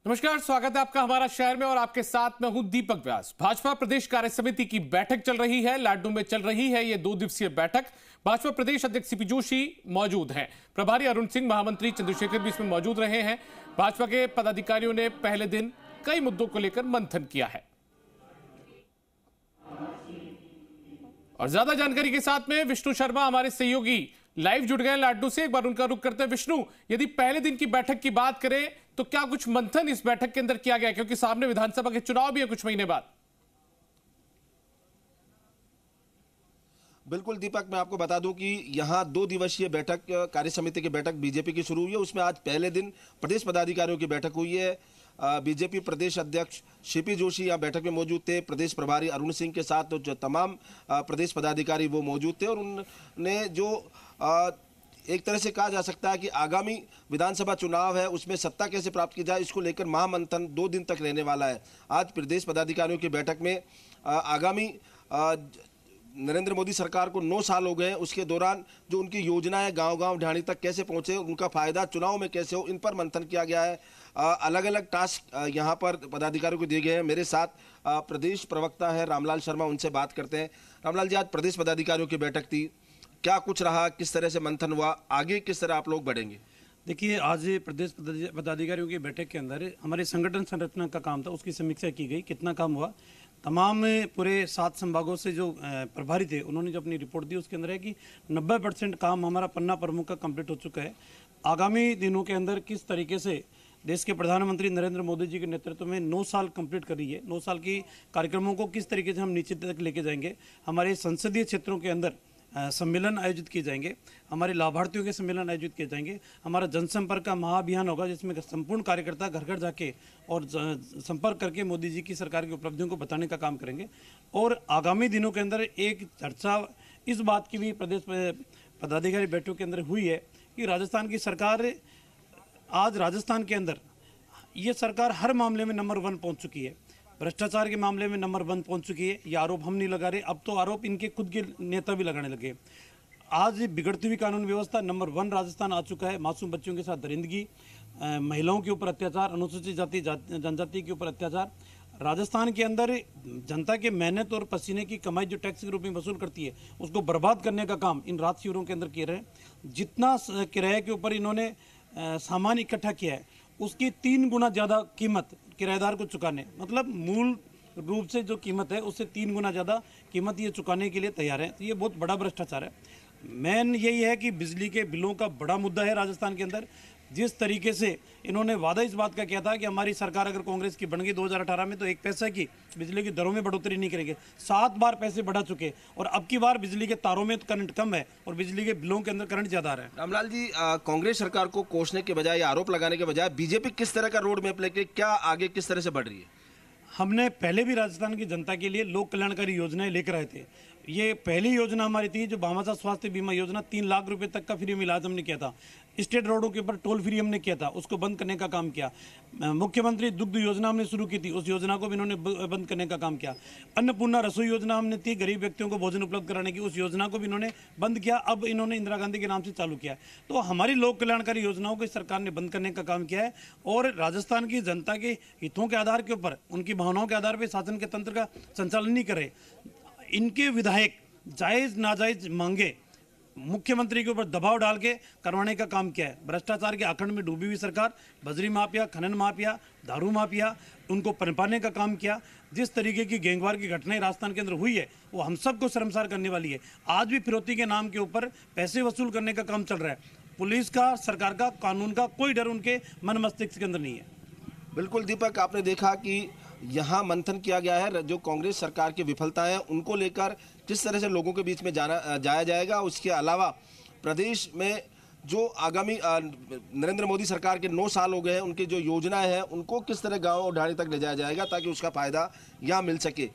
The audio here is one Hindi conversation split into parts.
नमस्कार, स्वागत है आपका हमारा शहर में और आपके साथ मैं हूं दीपक व्यास। भाजपा प्रदेश कार्य समिति की बैठक चल रही है, लाडू में चल रही है ये 2 दिवसीय बैठक। भाजपा प्रदेश अध्यक्ष सीपी जोशी मौजूद हैं, प्रभारी अरुण सिंह, महामंत्री चंद्रशेखर भी इसमें मौजूद रहे हैं। भाजपा के पदाधिकारियों ने पहले दिन कई मुद्दों को लेकर मंथन किया है और ज्यादा जानकारी के साथ में विष्णु शर्मा हमारे सहयोगी लाइव जुड़ गए लाडू से। एक बार उनका रुख करते हैं। विष्णु, यदि पहले दिन की बैठक की बात करें तो क्या कुछ मंथन इस बैठक के अंदर किया गया, क्योंकि सामने विधानसभा के चुनाव भी है कुछ महीने बाद? बिल्कुल दीपक, मैं आपको बता दूं कि यहाँ 2 दिवसीय बैठक कार्य समिति की बैठक बीजेपी की शुरू हुई है। उसमें आज पहले दिन प्रदेश पदाधिकारियों की बैठक हुई है। बीजेपी प्रदेश अध्यक्ष सीपी जोशी यहाँ बैठक में मौजूद थे, प्रदेश प्रभारी अरुण सिंह के साथ तो जो तमाम प्रदेश पदाधिकारी वो मौजूद थे और उन्होंने जो एक तरह से कहा जा सकता है कि आगामी विधानसभा चुनाव है उसमें सत्ता कैसे प्राप्त की जाए, इसको लेकर महामंथन 2 दिन तक रहने वाला है। आज प्रदेश पदाधिकारियों की बैठक में आगामी नरेंद्र मोदी सरकार को 9 साल हो गए हैं, उसके दौरान जो उनकी योजनाएं गांव-गांव ढाणी तक कैसे पहुंचे, उनका फायदा चुनाव में कैसे हो, इन पर मंथन किया गया है। अलग अलग टास्क यहां पर पदाधिकारियों को दिए गए हैं। मेरे साथ प्रदेश प्रवक्ता है रामलाल शर्मा, उनसे बात करते हैं। रामलाल जी, आज प्रदेश पदाधिकारियों की बैठक थी, क्या कुछ रहा, किस तरह से मंथन हुआ, आगे किस तरह आप लोग बढ़ेंगे? देखिए, आज प्रदेश पदाधिकारियों की बैठक के अंदर हमारे संगठन संरचना का काम था, उसकी समीक्षा की गई, कितना काम हुआ। तमाम पूरे 7 संभागों से जो प्रभारी थे उन्होंने जो अपनी रिपोर्ट दी उसके अंदर है कि 90% काम हमारा पन्ना प्रमुख का कंप्लीट हो चुका है। आगामी दिनों के अंदर किस तरीके से देश के प्रधानमंत्री नरेंद्र मोदी जी के नेतृत्व में 9 साल कंप्लीट कर रही है, 9 साल की कार्यक्रमों को किस तरीके से हम नीचे तक लेके जाएंगे। हमारे संसदीय क्षेत्रों के अंदर सम्मेलन आयोजित किए जाएंगे, हमारे लाभार्थियों के सम्मेलन आयोजित किए जाएंगे, हमारा जनसंपर्क का महाअभियान होगा जिसमें संपूर्ण कार्यकर्ता घर घर जाके और संपर्क करके मोदी जी की सरकार की उपलब्धियों को बताने का काम करेंगे। और आगामी दिनों के अंदर एक चर्चा इस बात की भी प्रदेश पदाधिकारी बैठक के अंदर हुई है कि राजस्थान की सरकार, आज राजस्थान के अंदर ये सरकार हर मामले में नंबर 1 पहुँच चुकी है। भ्रष्टाचार के मामले में नंबर 1 पहुंच चुकी है। ये आरोप हम नहीं लगा रहे, अब तो आरोप इनके खुद के नेता भी लगाने लगे। आज बिगड़ती हुई कानून व्यवस्था नंबर 1 राजस्थान आ चुका है। मासूम बच्चों के साथ दरिंदगी, महिलाओं के ऊपर अत्याचार, अनुसूचित जाति जनजाति के ऊपर अत्याचार। राजस्थान के अंदर जनता के मेहनत और पसीने की कमाई जो टैक्स के रूप में वसूल करती है उसको बर्बाद करने का काम इन राज शिविरों के अंदर किए रहे। जितना किराए के ऊपर इन्होंने सामान इकट्ठा किया है उसकी 3 गुना ज़्यादा कीमत किराएदार को चुकाने, मतलब मूल रूप से जो कीमत है उससे 3 गुना ज़्यादा कीमत ये चुकाने के लिए तैयार है। तो ये बहुत बड़ा भ्रष्टाचार है। मेन यही है कि बिजली के बिलों का बड़ा मुद्दा है राजस्थान के अंदर। जिस तरीके से इन्होंने वादा इस बात का किया था कि हमारी सरकार अगर कांग्रेस की बन गई 2018 में तो 1 पैसा की बिजली की दरों में बढ़ोतरी नहीं करेंगे। 7 बार पैसे बढ़ा चुके और अब की बार बिजली के तारों में करंट कम है और बिजली के बिलों के अंदर करंट ज्यादा आ रहा है। रामलाल जी, कांग्रेस सरकार को कोसने के बजाय, आरोप लगाने के बजाय बीजेपी किस तरह का रोड मैप लेके क्या आगे किस तरह से बढ़ रही है? हमने पहले भी राजस्थान की जनता के लिए लोक कल्याणकारी योजनाएं लेकर आए थे। ये पहली योजना हमारी थी जो भामाशाह स्वास्थ्य बीमा योजना, 3 लाख रुपए तक का फ्री में इलाज हमने किया था। स्टेट रोडों के ऊपर टोल फ्री हमने किया था, उसको बंद करने का काम किया। मुख्यमंत्री दुग्ध योजना हमने शुरू की थी, उस योजना को भी इन्होंने बंद करने का काम किया। अन्नपूर्णा रसोई योजना हमने थी गरीब व्यक्तियों को भोजन उपलब्ध कराने की, उस योजना को भी इन्होंने बंद किया। अब इन्होंने इंदिरा गांधी के नाम से चालू किया। तो हमारी लोक कल्याणकारी योजनाओं को सरकार ने बंद करने का काम किया है और राजस्थान की जनता के हितों के आधार के ऊपर, उनकी भावनाओं के आधार पर शासन के तंत्र का संचालन नहीं करे। इनके विधायक जायज नाजायज मांगे मुख्यमंत्री के ऊपर दबाव डाल के करवाने का काम किया है। भ्रष्टाचार के आखंड में डूबी हुई सरकार, बजरी माफिया, खनन माफिया, दारू माफिया, उनको पनपाने का काम किया। जिस तरीके की गैंगवार की घटनाएं राजस्थान के अंदर हुई है वो हम सबको शर्मसार करने वाली है। आज भी फिरौती के नाम के ऊपर पैसे वसूल करने का काम चल रहा है। पुलिस का, सरकार का, कानून का कोई डर उनके मन मस्तिष्क के अंदर नहीं है। बिल्कुल दीपक, आपने देखा कि यहाँ मंथन किया गया है, जो कांग्रेस सरकार की विफलताएं हैं उनको लेकर किस तरह से लोगों के बीच में जाया जाएगा। उसके अलावा प्रदेश में जो आगामी नरेंद्र मोदी सरकार के 9 साल हो गए हैं, उनकी जो योजनाएं हैं उनको किस तरह गाँव और ढाणी तक ले जाया जाएगा ताकि उसका फायदा यहाँ मिल सके।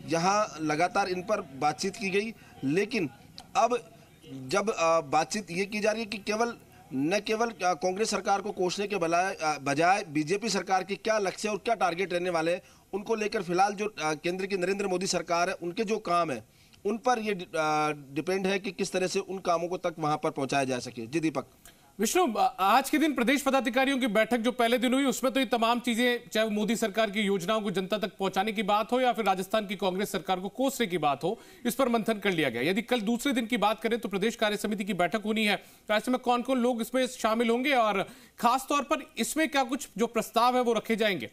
यहाँ लगातार इन पर बातचीत की गई, लेकिन अब जब बातचीत ये की जा रही है कि न केवल कांग्रेस सरकार को कोसने के बजाय बीजेपी सरकार की क्या लक्ष्य और क्या टारगेट रहने वाले हैं उनको लेकर फिलहाल जो केंद्र की नरेंद्र मोदी सरकार है उनके जो काम है उन पर ये डिपेंड है कि किस तरह से उन कामों को तक वहां पर पहुंचाया जा सके। जी दीपक। विष्णु, आज के दिन प्रदेश पदाधिकारियों की बैठक जो पहले दिन हुई उसमें तो ये तमाम चीजें, चाहे वो मोदी सरकार की योजनाओं को जनता तक पहुंचाने की बात हो या फिर राजस्थान की कांग्रेस सरकार को कोसने की बात हो, इस पर मंथन कर लिया गया। यदि कल दूसरे दिन की बात करें तो प्रदेश कार्य समिति की बैठक होनी है, तो ऐसे में कौन कौन लोग इसमें शामिल होंगे और खासतौर पर इसमें क्या कुछ जो प्रस्ताव है वो रखे जाएंगे?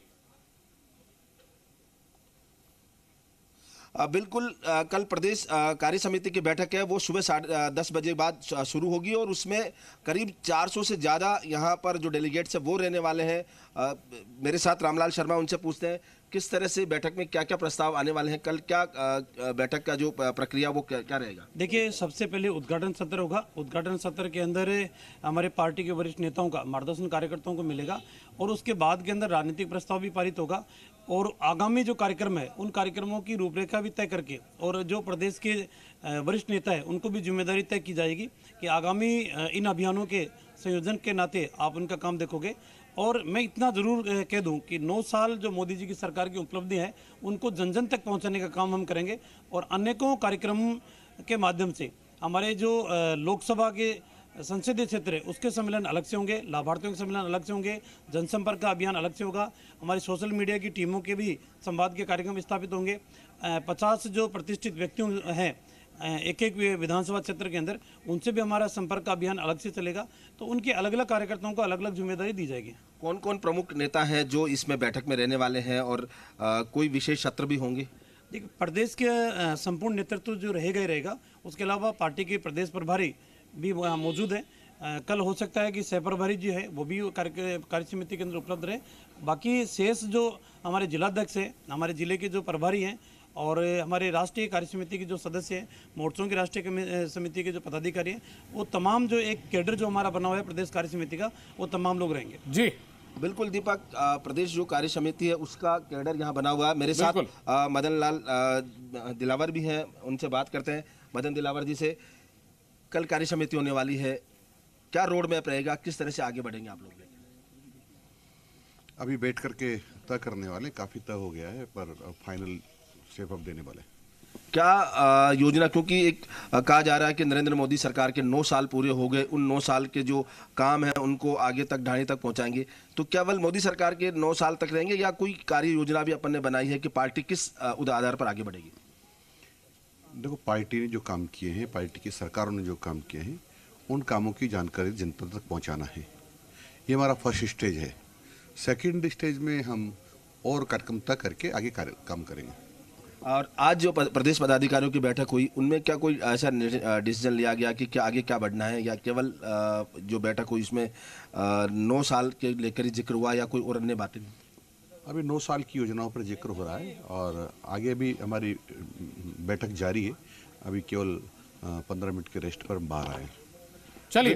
बिल्कुल, कल प्रदेश कार्य समिति की बैठक है वो सुबह 10:30 बजे बाद शुरू होगी और उसमें करीब 400 से ज़्यादा यहाँ पर जो डेलीगेट्स है वो रहने वाले हैं। मेरे साथ रामलाल शर्मा, उनसे पूछते हैं किस तरह से बैठक में क्या क्या प्रस्ताव आने वाले हैं, कल क्या बैठक का जो प्रक्रिया वो क्या रहेगा। देखिए, सबसे पहले उद्घाटन सत्र होगा। उद्घाटन सत्र के अंदर हमारे पार्टी के वरिष्ठ नेताओं का मार्गदर्शन कार्यकर्ताओं को मिलेगा और उसके बाद के अंदर राजनीतिक प्रस्ताव भी पारित होगा और आगामी जो कार्यक्रम है उन कार्यक्रमों की रूपरेखा भी तय करके और जो प्रदेश के वरिष्ठ नेता है उनको भी जिम्मेदारी तय की जाएगी कि आगामी इन अभियानों के संयोजन के नाते आप उनका काम देखोगे। और मैं इतना जरूर कह दूं कि 9 साल जो मोदी जी की सरकार की उपलब्धि है उनको जन जन तक पहुंचाने का काम हम करेंगे और अनेकों कार्यक्रमों के माध्यम से हमारे जो लोकसभा के संसदीय क्षेत्र है उसके सम्मेलन अलग से होंगे, लाभार्थियों के सम्मेलन अलग से होंगे, जनसंपर्क का अभियान अलग से होगा, हमारी सोशल मीडिया की टीमों के भी संवाद के कार्यक्रम स्थापित होंगे। 50 जो प्रतिष्ठित व्यक्ति हैं एक एक विधानसभा क्षेत्र के अंदर, उनसे भी हमारा संपर्क का अभियान अलग से चलेगा। तो उनके अलग अलग कार्यकर्ताओं को अलग अलग जिम्मेदारी दी जाएगी। कौन कौन प्रमुख नेता हैं जो इसमें बैठक में रहने वाले हैं और कोई विशेष सत्र भी होंगे? देखिए, प्रदेश के संपूर्ण नेतृत्व जो रहेगा ही रहेगा, उसके अलावा पार्टी के प्रदेश प्रभारी भी वहाँ मौजूद है। कल हो सकता है कि सह प्रभारी जी है वो भी कार्य समिति के अंदर उपलब्ध रहे। बाकी शेष जो हमारे जिलाध्यक्ष है, हमारे जिले के जो प्रभारी हैं और हमारे राष्ट्रीय कार्य समिति के जो सदस्य हैं, मोर्चों की राष्ट्रीय समिति के जो पदाधिकारी हैं, वो तमाम जो एक कैडर जो हमारा बना हुआ है प्रदेश कार्य समिति का, वो तमाम लोग रहेंगे। जी बिल्कुल दीपक, प्रदेश जो कार्य समिति है उसका कैडर यहाँ बना हुआ है। मेरे साथ मदन लाल दिलावर भी हैं, उनसे बात करते हैं। मदन दिलावर जी से, कल कार्य समिति होने वाली है, क्या रोड मैप रहेगा, किस तरह से आगे बढ़ेंगे आप लोग? अभी बैठ करके तय करने वाले, काफी तय हो गया है पर फाइनल शेप अप देने वाले। क्या योजना, क्योंकि एक कहा जा रहा है कि नरेंद्र मोदी सरकार के 9 साल पूरे हो गए, उन 9 साल के जो काम है उनको आगे तक ढांचे तक पहुंचाएंगे, तो केवल मोदी सरकार के 9 साल तक रहेंगे या कोई कार्य योजना भी अपन ने बनाई है कि पार्टी किस आधार पर आगे बढ़ेगी? देखो, पार्टी ने जो काम किए हैं, पार्टी की सरकारों ने जो काम किए हैं, उन कामों की जानकारी जनता तक पहुंचाना है। ये हमारा फर्स्ट स्टेज है। सेकंड स्टेज में हम और कार्यक्रम तय करके आगे काम करेंगे। और आज जो प्रदेश पदाधिकारियों की बैठक हुई उनमें क्या कोई ऐसा डिसीजन लिया गया कि क्या आगे क्या बढ़ना है, या केवल जो बैठक हुई इसमें 9 साल के लेकर ही जिक्र हुआ या कोई और अन्य बातें? अभी 9 साल की योजनाओं पर जिक्र हो रहा है और आगे भी हमारी बैठक जारी है। अभी केवल 15 मिनट के रेस्ट पर बाहर आए। चलिए।